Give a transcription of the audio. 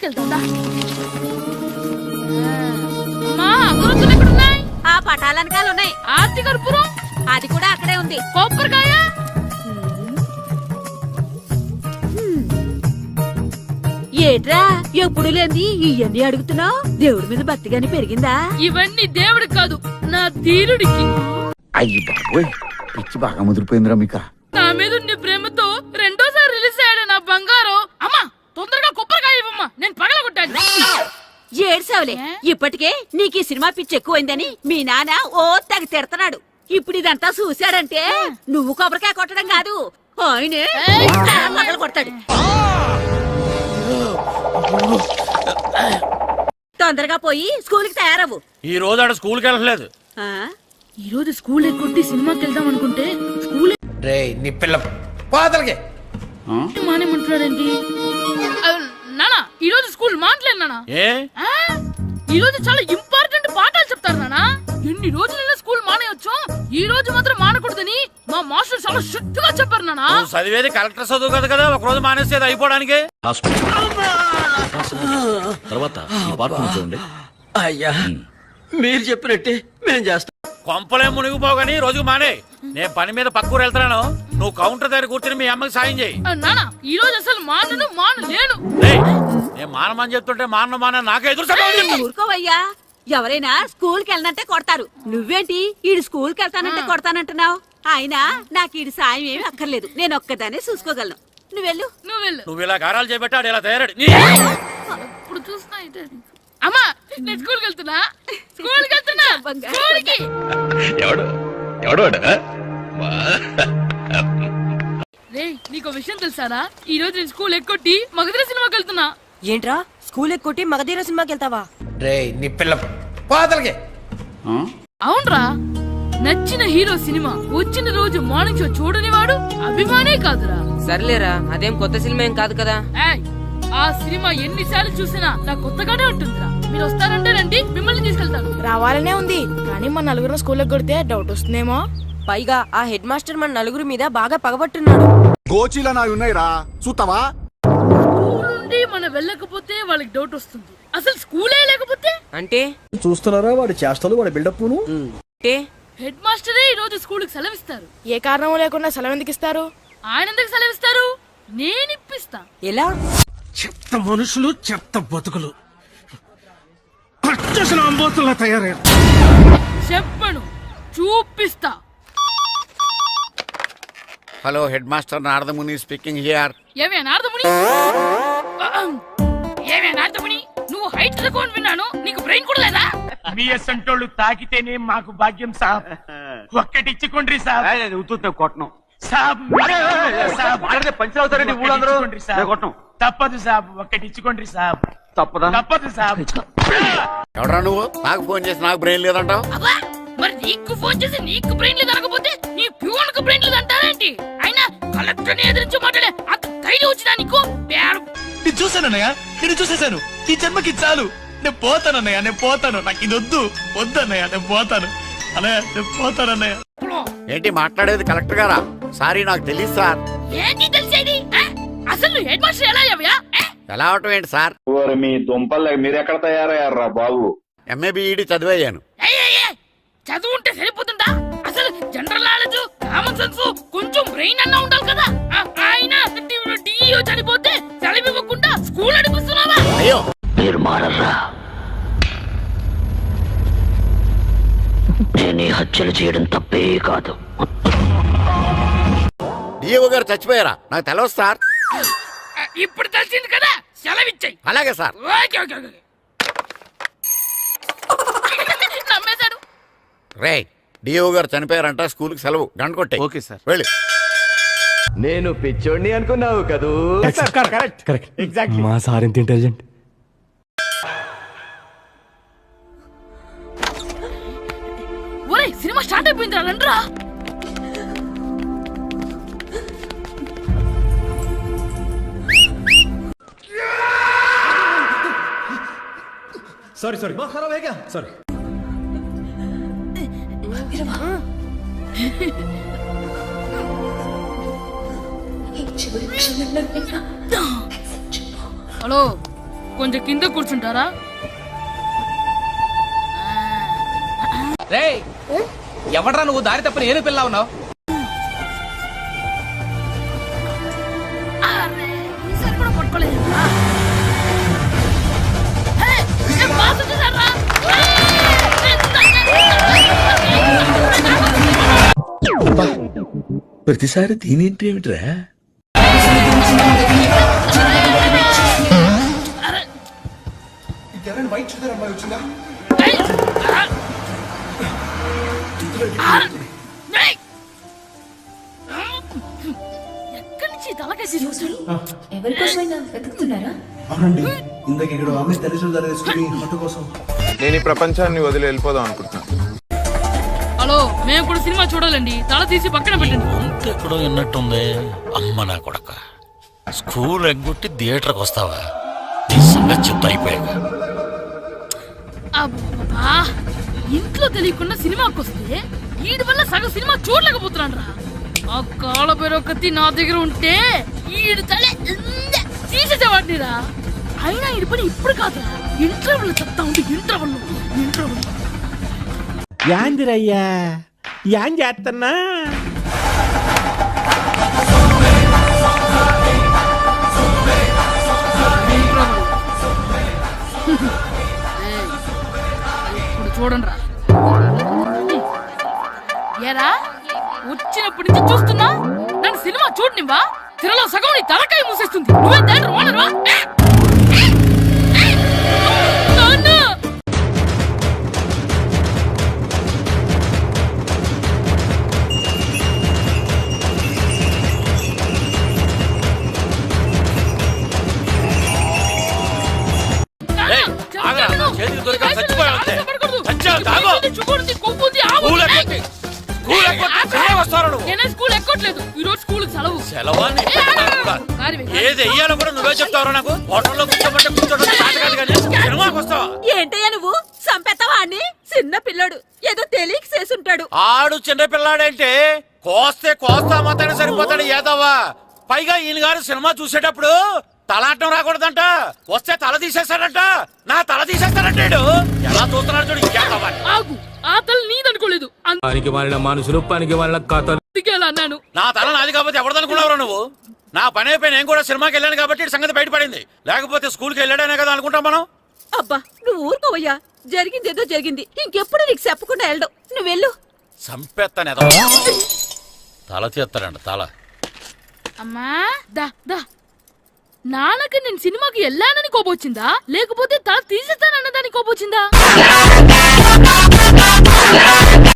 తీసుకెళ్తా. అమ్మా అగరొత్తులు ఎక్కడున్నాయి? ఆ పటాలనకాలు ఉన్నాయి. ఆర్తి కర్పూరం అది కూడా అక్కడే ఉంది. కొబ్బరికాయ ఏట్రా ఎప్పుడు లేని ఇవన్నీ అడుగుతున్నావు? దేవుడి మీద భక్తిగాని పెరిగిందా? ఇవన్నీ దేవుడికి కాదు, నా ధీరుడికి. అయ్యి బాబోయ్, పిచ్చి బాగా ముదిరిపోయిందిరా మీక. నా మీద ఉండే ప్రేమతో రెండోసారి రిలీజ్ అయ్యాడు నా బంగారం. అమ్మా తొందరగా కొబ్బరికాయ ఇవ్వమ్మా, నేను పగలగొట్టాను. ఏడ్సావులే, ఇప్పటికే నీకు ఈ సినిమా పిచ్చి ఎక్కువైందని మీ నాన్న ఓ తెగ తిడతాడు. ఇప్పుడు ఇదంతా చూశాడంటే నువ్వు కొబ్బరికాయ కొట్టడం కాదు, ఆయనే పగల కొడతాడు. తొందరగా పోయి స్కూల్ కి తయారవు. ఈ రోజు ఆడ స్కూల్ కి వెళ్ళలేదు. ఈ రోజు స్కూల్ ఎక్కొట్టి సినిమాకి వెళ్దాం అనుకుంటే స్కూల్ నీ పిల్ల పాతలకి మానేమంటున్నాడండి. నానా ఈ రోజు స్కూల్ మానట్లేదు నానా. ఈ రోజు చాలా ఇంపార్టెంట్ పాఠాలు చెప్తారు నానా. ఎన్ని రోజులైనా స్కూల్ మానేయొచ్చు, ఈ రోజు మాత్రం మానకూడదని మా మాస్టర్ చాలా స్ట్రిక్ట్ గా చెప్పారు నానా. చదివేది కలెక్టర్ చదువు కదా కదా, ఒక రోజు మానేసేది అయిపోవడానికి. తర్వాత చూడండి. అయ్యా మీరు చెప్పినట్టే మేము చేస్తాం. కొంపలే మునిగిపోగాని రోజుకు మానే. నేను పని మీద పక్కూరు వెళ్తున్నాను, నువ్వు కౌంటర్ దగ్గర కూర్చొని మీ అమ్మకి సాయం చేయి. నానా ఈ రోజు అసలు మానలేను. నేను మానమని చెప్తుంటే మాన నాకే ఎదురు. ఊరుకోవయ్యా, ఎవరైనా స్కూల్ కి వెళ్ళనంటే కొడతారు. నువ్వేంటి ఈడు స్కూల్ కి వెళ్తానంటే కొడతానంటున్నావు? అయినా నాకు ఈడు సాయం ఏమి అక్కర్లేదు, నేను ఒక్కదానే చూసుకోగలను. నువ్వెళ్ళు. నువ్వు ఇలా గారాలు చేపెట్టాడు ఇలా తయారాడు. ఇప్పుడు చూస్తా అమ్మా, నేను స్కూల్కి వెళ్తున్నా. నీకు విషయం తెలుసారా? ఈ రోజు నేను స్కూల్ ఎక్కొట్టి మగధీర సినిమాకి వెళ్తున్నా. ఏంట్రా స్కూల్ ఎక్కొట్టి మగధీర సినిమాకి వెళ్తావా? నీ పిల్ల పాతలకి. అవునరా, నచ్చిన హీరో సినిమా వచ్చిన రోజు మార్నింగ్ షో చూడని వాడు అభిమానే కాదురా. సర్లేరా, అదేం కొత్త సినిమా ఏం కాదు కదా. ఆ సినిమా ఎన్నిసార్లు చూసినా నాకు కొత్తగానే ఉంటుందిరా. మీరు వస్తారంటే రండి, మిమ్మల్ని తీసుకెళ్తాను. రావాలనే ఉంది, కానీ మన నలుగురు స్కూల్కి కొడితే డౌట్ వస్తుందేమో. పైగా ఆ హెడ్ మాస్టర్ మన నలుగురి మీద బాగా పగబట్టున్నాడు. స్కూల్ నుండి మనం వెళ్ళకపోతే వాళ్ళకి డౌట్ వస్తుంది. అసలు స్కూలే లేకపోతే అంటే చూస్తున్నారా వాడి చేష్టలు, వాడి బిల్డప్. హెడ్ మాస్టరే ఈ రోజు స్కూల్ కి సెలవిస్తారు. ఏ కారణం లేకుండా సెలవు ఎందుకు ఇస్తారు? ఆయన ఎందుకు సెలవిస్తారు? నేను ఇప్పిస్తా. ఎలా? చెత్త మనుషులు, చెత్త బతుకులు, తయారయ్యారు. చెప్పను, చూపిస్తా. Hello, head master Naradamuni speaking here. ఏమే నారదముని? నువ్వు హైట్ రికార్డ్ విన్నాను, నీకు బ్రెయిన్ కూడా లేదా? మీ అసంటోళ్ళు తాకితేనే మాకు భాగ్యం సాబ్. ఒక్కటిచ్చుకోండి సాబ్. కొట్టను తప్పదు సాబ్, ఒక్కటిచ్చుకోండి సాబ్. తప్పదు సాబ్. ఎవడరా నువ్వు? నాకు ఫోన్ చేసి నాకు బ్రెయిన్ లేదంటావు? మరి నీకు ఫోన్ చేసి నీకు బ్రెయిన్ లేదనకపోతే నీ ప్యూన్ కు బ్రెయిన్ లేదంటారేంటి? అయినా కలెక్టర్ ని ఎదిరించి మాట్లాడే అంత ధైర్యం వచ్చినా నీకు? నేను చూసానన్నయ్య, నేను చూసేశాను. ఈ జన్మకి చాలు. నేను పోతానన్నయ్య, నేను పోతాను. నాకు ఇది వద్దన్నయ్య, నేను పోతాను అన్నయ్య, నేను పోతానన్నయ్య. ఏంటి మాట్లాడేది? కలెక్టర్ గారా? సారీ, నాకు తెలియదు సార్. ఏంటి తెలిసేది? అసలు హెడ్ మాస్టర్ ఎలా అయ్యావా? ఎలా అవటం ఏంటి సార్? మీ దుంపల్ మీరెక్కడ తయారయ్యారా బాబు? MA B Ed చదివయ్యాను. చదువు ఉంటే సరిపోతుందా? అసలు జనరల్ నాలెడ్జ్, కామన్ సెన్స్, కొంచెం బ్రెయిన్ అన్నా ఉండాలి కదా. ఆయన డిఇఓ చనిపోతే సెలవు ఇవ్వకుండా స్కూల్ నడిపిస్తున్నావా? అయ్యో, మీరు మారర్రా. నేను హత్యలు చేయడం తప్పే కాదు. డిఓ గారు చచ్చిపోయారా? నాకు తెలవదు సార్. ఇప్పుడు తెలిసింది కదా, సెలవిచ్చాయి. అలాగే సార్. నమ్మేశాడు. రే, డిఓ గారు చనిపోయారంట, స్కూల్ కి సెలవు, గంట కొట్టే. Okay sir. వెళ్ళి. నేను పిచ్చోడిని అనుకున్నావు కదూ? మా సార్ ఎంత ఇంటెలిజెంట్. ఒరే, సినిమా స్టార్ట్ అయిపోయింది రా, రండ్రా. సారీ ఖరాబ్ హై క్యా? సారీ. హలో, కొంచెం కింద కూర్చుంటారా? రేయ్ ఎవడ్రా నువ్వు దారి తప్పని ఏను పిల్ల ఉన్నావు? ఈసారి కూడా పట్టుకోలేదు. ప్రతిసారి దీనేంటి ఏమిట్రా? ఎక్కడి నుంచి తలకాయ తీసుకొచ్చాడు? ఎవరికోసమైనా వెతుకుతున్నారా? అవునండి, ఇందాక ఇక్కడ ఆమె తల్లిదండ్రులు తీసుకుని ఆటో కోసం నేను ఈ ప్రపంచాన్ని వదిలి వెళ్ళిపోదాం అనుకుంటున్నాను. హలో, మేము కూడా సినిమా చూడాలండి. తల తీసి పక్కన పెట్టండి. ఎక్కడో విన్నట్టుంది. అమ్మ నా కొడక, స్కూల్ ఎగ్గొట్టి థియేటర్కి వస్తావా? నీ సంగతి చెప్తా అయిపోయాక. అబ్బా, ఇంట్లో తెలియకుండా సినిమాకి వస్తే వీడి వల్ల సగం సినిమా చూడలేకపోతున్నాను రా. ఆ కాళ్ళ పేరొకటి నా దగ్గర ఉంటే ఈడు తల తీసేసేవాడిని రా. అయినా ఈడి పని ఇప్పుడు కాదురా, ఇంటర్వెల్ చెప్తా ఉంటే ఇంటర్వెల్ యాందిరయ్యా యాన్ చేస్తున్నా. ఇప్పుడు చూడండి రా. ఏరా, వచ్చినప్పటి నుంచి చూస్తున్నా నన్ను సినిమా చూడనివ్వా? తిరలో సగం నీ తలకాయ మూసేస్తుంది. నువ్వే దాని రోనర్వా? చేతికి దొరికా చచ్చిపోయా అంతే. చచ్చావు, తాగు. నేనే స్కూల్ ఎక్కట్లేదు. ఈ రోజు స్కూల్ సెలవు. సెలవా? ఏది వెయ్యాలో కూడా నువ్వే చెప్తావు నాకు. హోటల్లో కూర్చోబట్టే కూర్చోడం కాదు కానీ సినిమాకి వస్తావా? ఏంటయ్యా నువ్వు సంపెత్తవా అని? చిన్న పిల్లడు ఏదో తెలియక చేసుంటాడు. ఆడు చిన్న పిల్లాడంటే కోస్తే కోస్తా మాత్రమే సరిపోతాడు ఏదవ్వా. పైగా ఈయన గారు సినిమా చూసేటప్పుడు తలాటం రాకూడదంట. వస్తే తల తీసేస్తాడంట. నా తల తీసేస్తాడంటాడు. ఎలా చూస్తున్నాడు చూడు. ఇంకేదవ్వా? ఆగు, ఆ తల నీదనుకోలేదు. పనికి మారిన మనుషులు, పనికి మారిన కథలు. అన్నాను. నా తల నాది కాబట్టి ఎవరిదనుకున్నావురా నువ్వు? నా పని అయిపోయి నేను కూడా సినిమాకి వెళ్ళాను కాబట్టి ఈ సంగతి బయటపడింది. లేకపోతే స్కూల్కి వెళ్ళాడనే కదా అనుకుంటాం మనం. అబ్బా నువ్వు ఊరుకోవయ్యా. జరిగిందేదో జరిగింది. ఇంకెప్పుడు నీకు చెప్పకుండా వెళ్ళడు. నువ్వు వెళ్ళు. సంపెత్తనే తల తీస్తాడంట తల. అమ్మా దా దా, నాన్నకి నేను సినిమాకి వెళ్ళానని కోపొచ్చిందా, లేకపోతే తల తీసి